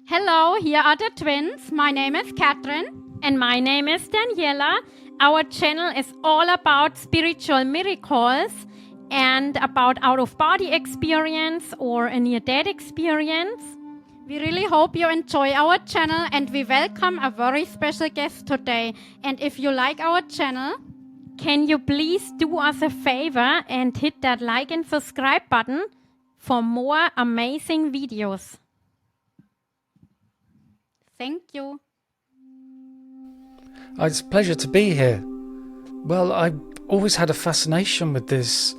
Hello, here are the twins. My name is Catherine. And my name is Daniela. Our channel is all about spiritual miracles and about out-of-body experience or a near-death experience. We really hope you enjoy our channel and we welcome a very special guest today. And if you like our channel, can you please do us a favor and hit that like and subscribe button for more amazing videos. Thank you. It's a pleasure to be here. Well, I always had a fascination with this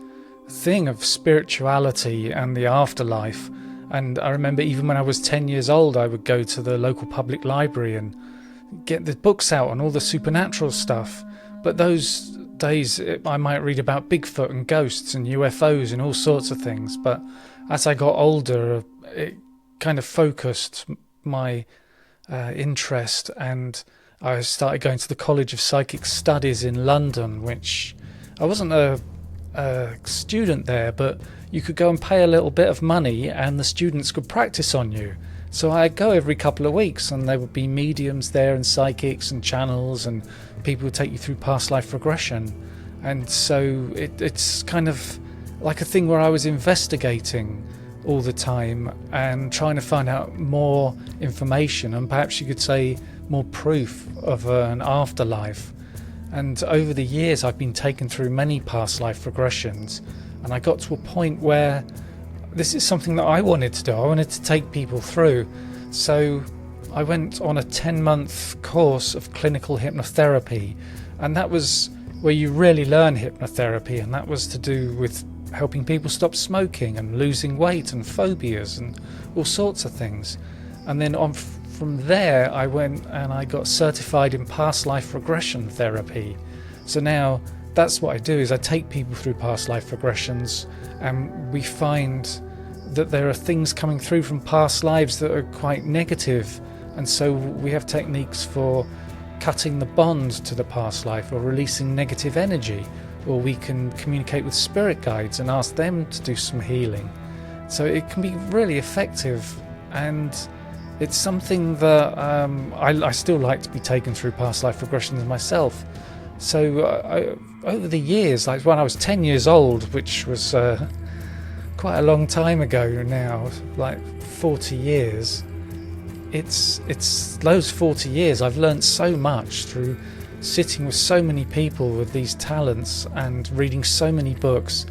thing of spirituality and the afterlife. And I remember even when I was 10 years old, I would go to the local public library and get the books out on all the supernatural stuff. But those days, I might read about Bigfoot and ghosts and UFOs and all sorts of things. But as I got older, it kind of focused my interest, and I started going to the College of Psychic Studies in London, which I wasn't a student there, but you could go and pay a little bit of money and the students could practice on you. So I'd go every couple of weeks and there would be mediums there and psychics and channels, and people would take you through past life regression. And so it's kind of like a thing where I was investigating all the time and trying to find out more information, and perhaps you could say more proof of an afterlife. And over the years I've been taken through many past life regressions, and I got to a point where this is something that I wanted to do. I wanted to take people through. So I went on a 10-month course of clinical hypnotherapy, and that was where you really learn hypnotherapy, and that was to do with helping people stop smoking and losing weight and phobias and all sorts of things. And then from there I went and I got certified in past life regression therapy. So now that's what I do, is I take people through past life regressions, and we find that there are things coming through from past lives that are quite negative, and so we have techniques for cutting the bond to the past life or releasing negative energy, or we can communicate with spirit guides and ask them to do some healing. So it can be really effective, and it's something that I still like to be taken through past life regressions myself. So over the years, like when I was 10 years old, which was quite a long time ago now, like 40 years, it's those 40 years I've learned so much through sitting with so many people with these talents and reading so many books.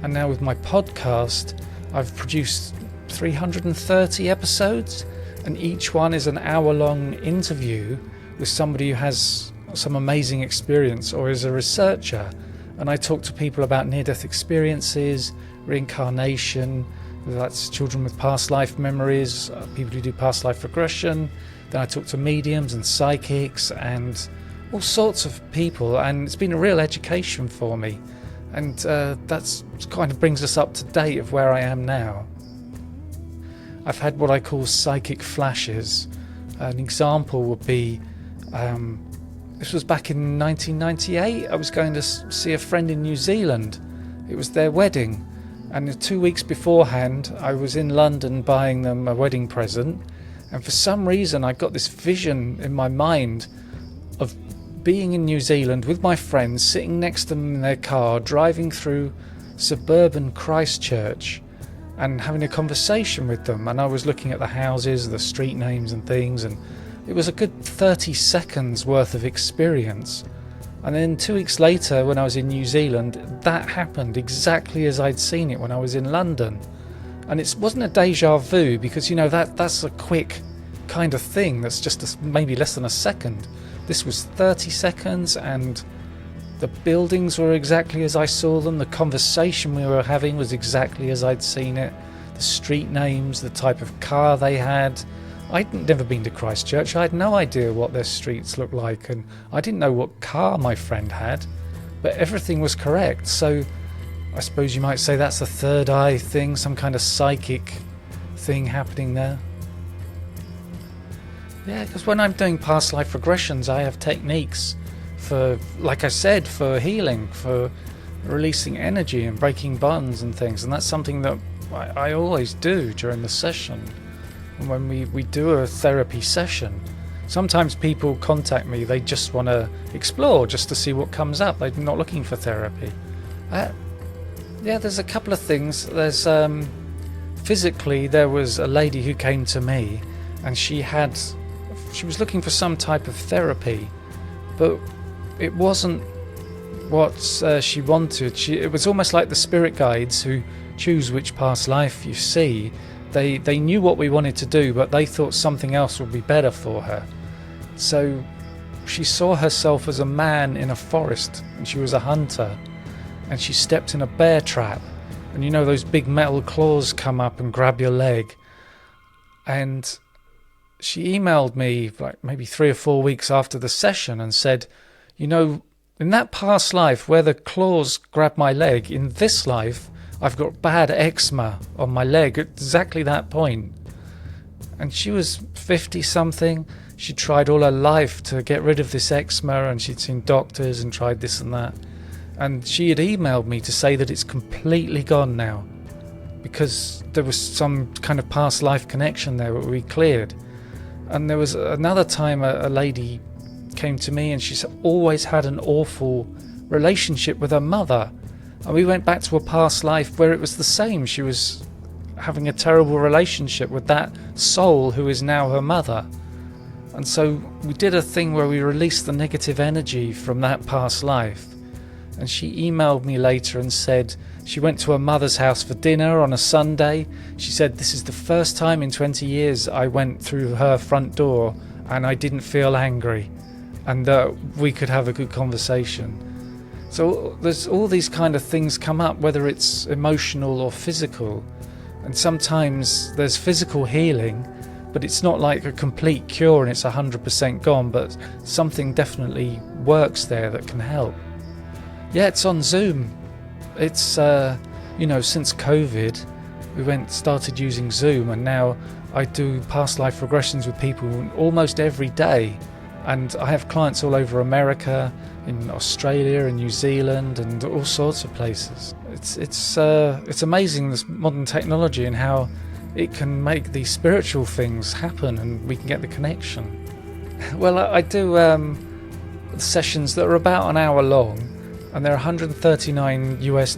And now with my podcast, I've produced 330 episodes, and each one is an hour-long interview with somebody who has some amazing experience or is a researcher. And I talk to people about near-death experiences, reincarnation, that's children with past life memories, people who do past life regression. Then I talk to mediums and psychics and all sorts of people, and it's been a real education for me. And that's kind of brings us up to date of where I am now. I've had what I call psychic flashes. An example would be, this was back in 1998. I was going to see a friend in New Zealand. It was their wedding, and 2 weeks beforehand I was in London buying them a wedding present, and for some reason I got this vision in my mind of being in New Zealand with my friends, sitting next to them in their car, driving through suburban Christchurch and having a conversation with them. And I was looking at the houses, the street names and things, and it was a good 30 seconds worth of experience. And then 2 weeks later, when I was in New Zealand, that happened exactly as I'd seen it when I was in London. And it wasn't a deja vu, because, you know, that's a quick kind of thing that's just maybe less than a second. This was 30 seconds, and the buildings were exactly as I saw them. The conversation we were having was exactly as I'd seen it. The street names, the type of car they had. I'd never been to Christchurch. I had no idea what their streets looked like, and I didn't know what car my friend had, but everything was correct. So I suppose you might say that's a third eye thing, some kind of psychic thing happening there. Yeah, because when I'm doing past life regressions, I have techniques for, like I said, for healing, for releasing energy and breaking bonds and things, and that's something that I always do during the session. when we do a therapy session. Sometimes people contact me, they just want to explore, just to see what comes up. They're not looking for therapy. There's a couple of things. There's physically, there was a lady who came to me, and she was looking for some type of therapy, but it wasn't what she wanted. It was almost like the spirit guides who choose which past life you see. They knew what we wanted to do, but they thought something else would be better for her. So she saw herself as a man in a forest, and she was a hunter, and she stepped in a bear trap, and you know those big metal claws come up and grab your leg. And she emailed me like maybe 3 or 4 weeks after the session and said, you know, in that past life where the claws grabbed my leg, in this life I've got bad eczema on my leg at exactly that point. And she was 50 something. She tried all her life to get rid of this eczema, and she'd seen doctors and tried this and that. And she had emailed me to say that it's completely gone now, because there was some kind of past life connection there that we cleared. And there was another time a lady came to me, and she's always had an awful relationship with her mother. And we went back to a past life where it was the same. She was having a terrible relationship with that soul who is now her mother. And so we did a thing where we released the negative energy from that past life. And she emailed me later and said she went to her mother's house for dinner on a Sunday. She said, this is the first time in 20 years I went through her front door and I didn't feel angry, and that we could have a good conversation. So there's all these kind of things come up, whether it's emotional or physical. And sometimes there's physical healing, but it's not like a complete cure and it's 100% gone, but something definitely works there that can help. Yeah, it's on Zoom. It's, since COVID, we started using Zoom, and now I do past life regressions with people almost every day. And I have clients all over America, in Australia and New Zealand and all sorts of places. It's amazing, this modern technology, and how it can make these spiritual things happen and we can get the connection. Well, I do sessions that are about an hour long, and they're $139 US,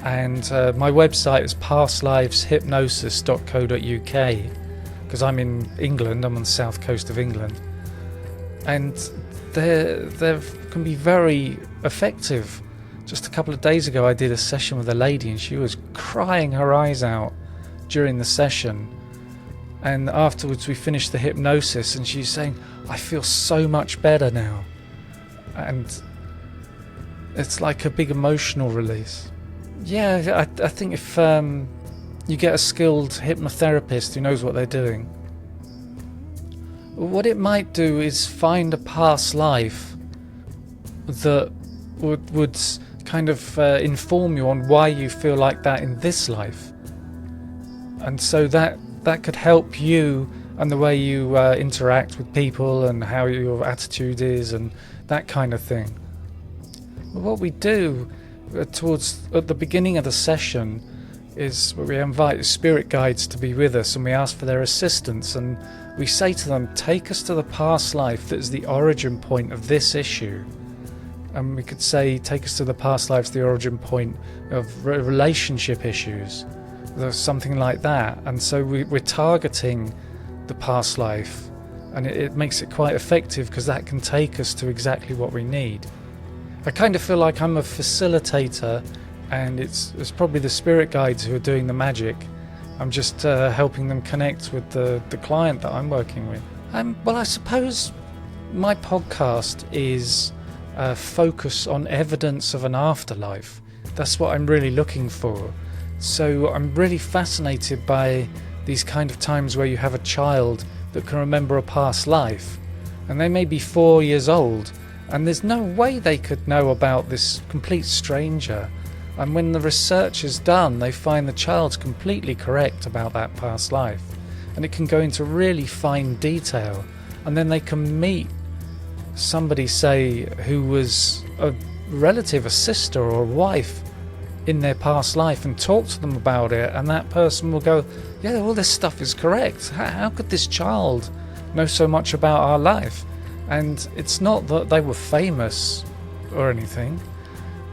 and my website is pastliveshypnosis.co.uk, because I'm in England, I'm on the south coast of England. And they can be very effective. Just a couple of days ago I did a session with a lady, and she was crying her eyes out during the session, and afterwards we finished the hypnosis and she's saying, I feel so much better now. And it's like a big emotional release. Yeah, I think if you get a skilled hypnotherapist who knows what they're doing, what it might do is find a past life that would kind of inform you on why you feel like that in this life. And so that could help you and the way you interact with people and how your attitude is and that kind of thing. What we do at the beginning of the session is we invite spirit guides to be with us, and we ask for their assistance, and we say to them, take us to the past life that is the origin point of this issue. And we could say, take us to the past life, the origin point of relationship issues, or something like that. And so we're targeting the past life, and it makes it quite effective, because that can take us to exactly what we need. I kind of feel like I'm a facilitator, and it's probably the spirit guides who are doing the magic. I'm just helping them connect with the client that I'm working with. Well, I suppose my podcast is focus on evidence of an afterlife. That's what I'm really looking for. So I'm really fascinated by these kind of times where you have a child that can remember a past life, and they may be 4 years old, and there's no way they could know about this complete stranger. And when the research is done, they find the child's completely correct about that past life, and it can go into really fine detail. And then they can meet somebody, say, who was a relative, a sister or a wife in their past life, and talk to them about it, and that person will go, yeah, all this stuff is correct. How could this child know so much about our life? And it's not that they were famous or anything,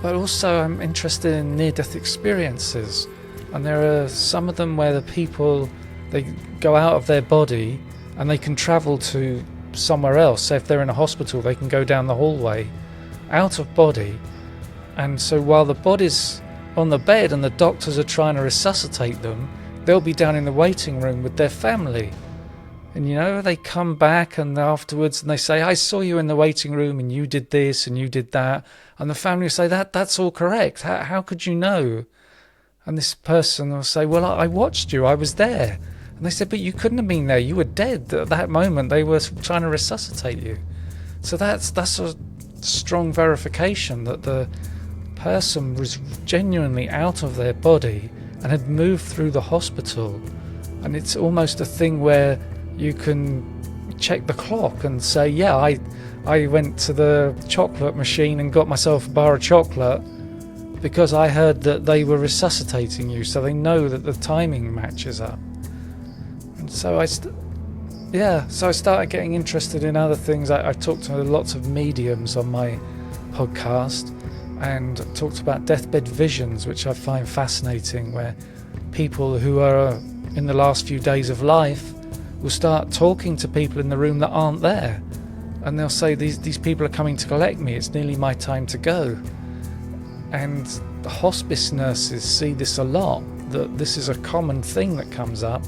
but also I'm interested in near-death experiences. And there are some of them where the people, they go out of their body and they can travel to somewhere else. So if they're in a hospital, they can go down the hallway out of body. And so while the body's on the bed and the doctors are trying to resuscitate them, they'll be down in the waiting room with their family. And you know, they come back and afterwards and they say, I saw you in the waiting room and you did this and you did that. And the family will say, that's all correct. How could you know? And this person will say, well, I watched you, I was there. And they said, but you couldn't have been there, you were dead at that moment, they were trying to resuscitate you. So that's a strong verification that the person was genuinely out of their body and had moved through the hospital. And it's almost a thing where you can check the clock and say, yeah, I went to the chocolate machine and got myself a bar of chocolate because I heard that they were resuscitating you, so they know that the timing matches up. And so I started getting interested in other things. I've talked to lots of mediums on my podcast and talked about deathbed visions, which I find fascinating, where people who are in the last few days of life will start talking to people in the room that aren't there. And they'll say, these people are coming to collect me, it's nearly my time to go. And the hospice nurses see this a lot, that this is a common thing that comes up.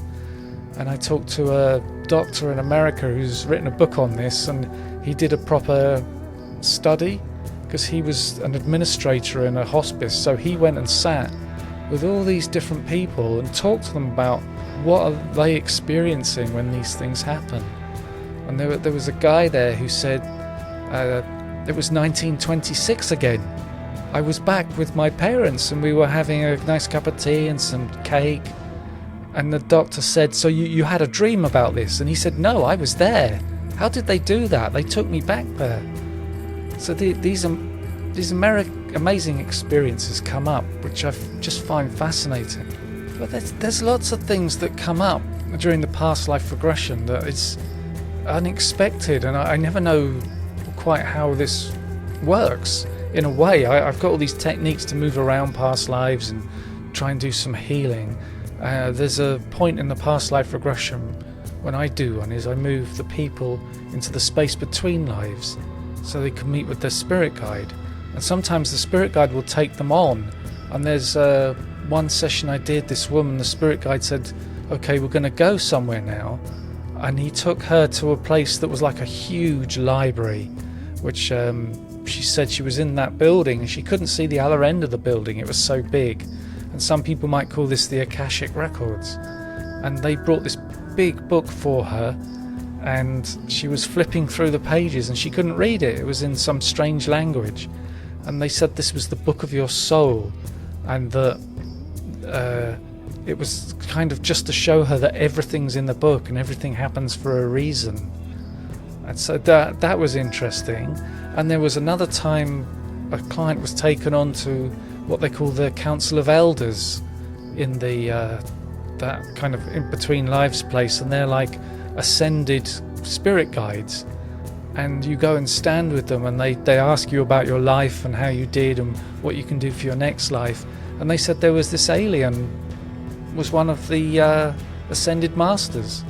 And I talked to a doctor in America who's written a book on this, and he did a proper study because he was an administrator in a hospice. So he went and sat with all these different people and talked to them about what are they experiencing when these things happen. And there was a guy there who said, it was 1926 again. I was back with my parents and we were having a nice cup of tea and some cake. And the doctor said, so you had a dream about this? And he said, no, I was there. How did they do that? They took me back there. So these amazing experiences come up, which I just find fascinating. But there's lots of things that come up during the past life regression that it's unexpected, and I never know quite how this works. In a way, I've got all these techniques to move around past lives and try and do some healing. There's a point in the past life regression when I do one is I move the people into the space between lives so they can meet with their spirit guide. And sometimes the spirit guide will take them on. And there's one session I did, this woman, the spirit guide said, okay, we're going to go somewhere now. And he took her to a place that was like a huge library, which she said she was in that building and she couldn't see the other end of the building. It was so big. And some people might call this the Akashic Records. And they brought this big book for her and she was flipping through the pages and she couldn't read it. It was in some strange language. And they said this was the book of your soul, and that it was kind of just to show her that everything's in the book and everything happens for a reason. And so that was interesting. And there was another time a client was taken on to what they call the Council of Elders in the that kind of in between lives place, and they're like ascended spirit guides. And you go and stand with them and they ask you about your life and how you did and what you can do for your next life. And they said there was this alien was one of the ascended masters.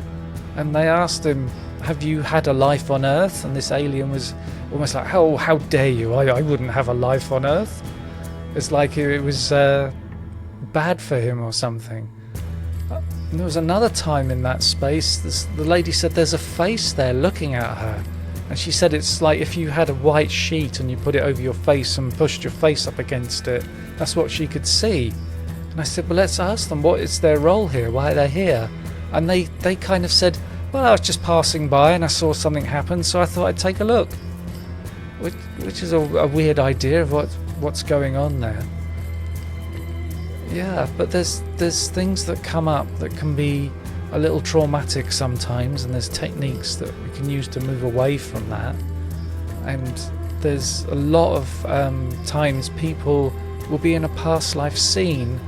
And they asked him, have you had a life on Earth? And this alien was almost like, how dare you? I wouldn't have a life on Earth. It's like it was bad for him or something. And there was another time in that space, the lady said there's a face there looking at her. And she said it's like if you had a white sheet and you put it over your face and pushed your face up against it, that's what she could see. And I said, well, let's ask them, what is their role here? Why are they here? And they kind of said, well, I was just passing by and I saw something happen, so I thought I'd take a look. Which is a weird idea of what's going on there. Yeah, but there's things that come up that can be a little traumatic sometimes, and there's techniques that we can use to move away from that. And there's a lot of times people will be in a past life scene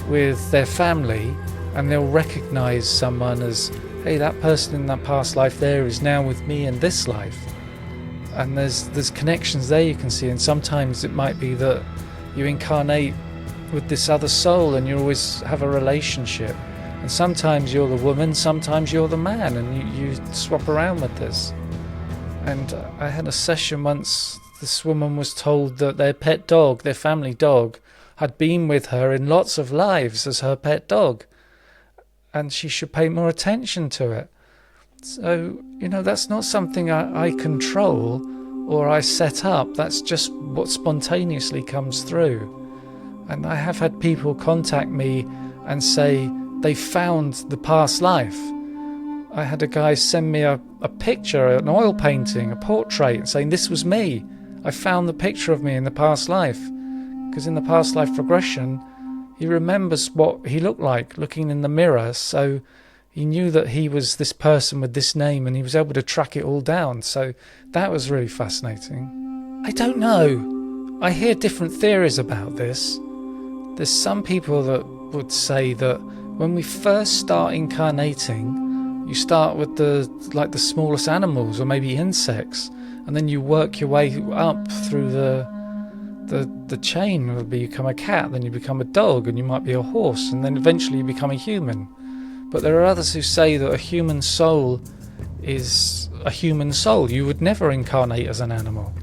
with their family and they'll recognize someone as, hey, that person in that past life there is now with me in this life. And there's connections there you can see, and sometimes it might be that you incarnate with this other soul and you always have a relationship. And sometimes you're the woman, sometimes you're the man, and you swap around with this. And I had a session once, this woman was told that their pet dog, their family dog, had been with her in lots of lives as her pet dog, and she should pay more attention to it. So, that's not something I control or I set up. That's just what spontaneously comes through. And I have had people contact me and say they found the past life. I had a guy send me a picture, an oil painting, a portrait, saying this was me. I found the picture of me in the past life. Because in the past life regression, he remembers what he looked like looking in the mirror, so he knew that he was this person with this name, and he was able to track it all down. So that was really fascinating. I don't know. I hear different theories about this. There's some people that would say that when we first start incarnating, you start with the smallest animals or maybe insects, and then you work your way up through the chain. You become a cat, then you become a dog, and you might be a horse, and then eventually you become a human. But there are others who say that a human soul is a human soul. You would never incarnate as an animal.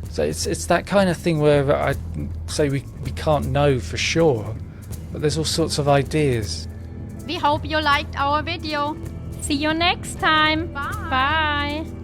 So it's that kind of thing where I say we can't know for sure, but there's all sorts of ideas. We hope you liked our video. See you next time. Bye. Bye.